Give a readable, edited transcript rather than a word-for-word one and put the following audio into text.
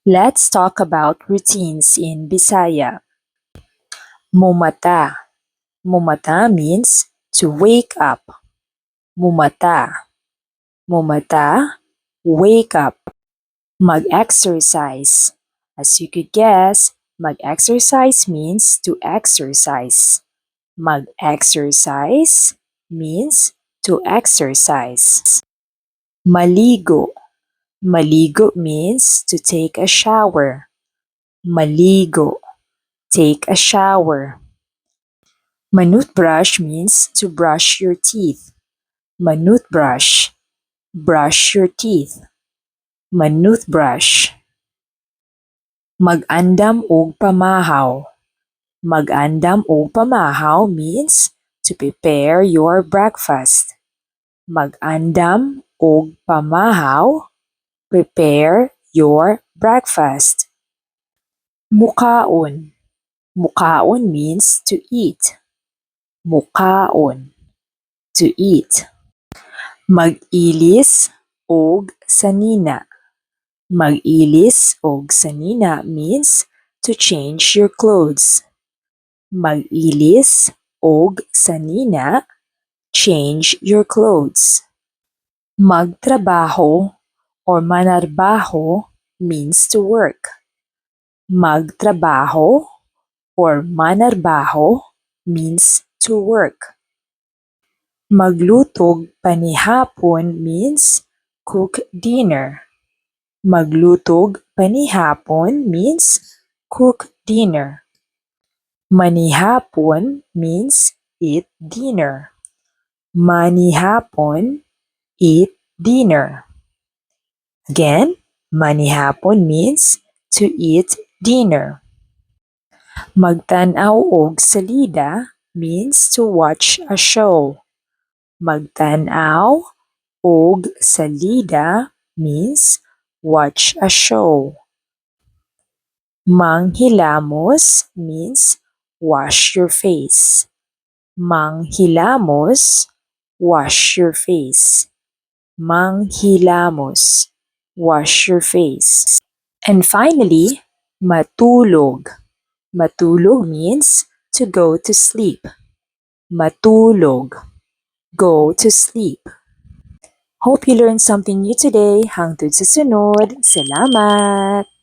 Let's talk about routines in Bisaya. Mumata. Mumata means to wake up. Mumata. Mumata, wake up. Mag-exercise. As you could guess, mag-exercise means to exercise. Mag-exercise means to exercise. Maligo. Maligo means to take a shower. Maligo, take a shower. Manutbrush means to brush your teeth. Manutbrush, brush your teeth. Manutbrush. Mag-andam og pamahaw. Mag-andam og pamahaw means to prepare your breakfast. Mag-andam og pamahaw, prepare your breakfast. Mukaon. Mukaon means to eat. Mukaon, to eat. Mag-ilis og sanina. Mag-ilis og sanina means to change your clothes. Mag-ilis og sanina, change your clothes. Magtrabaho or manarbaho means to work. Magtrabaho or manarbaho means to work. Maglutog panihapon means cook dinner. Maglutog panihapon means cook dinner. Manihapon means eat dinner. Manihapon, eat dinner. Again, manihapon means to eat dinner. Magtanaw og salida means to watch a show. Magtanaw og salida means watch a show. Manghilamos means wash your face. Manghilamos, wash your face. Manghilamos, wash your face. And finally, matulog. Matulog means to go to sleep. Matulog, go to sleep. Hope you learned something new today. Hangtod sa sunod. Salamat!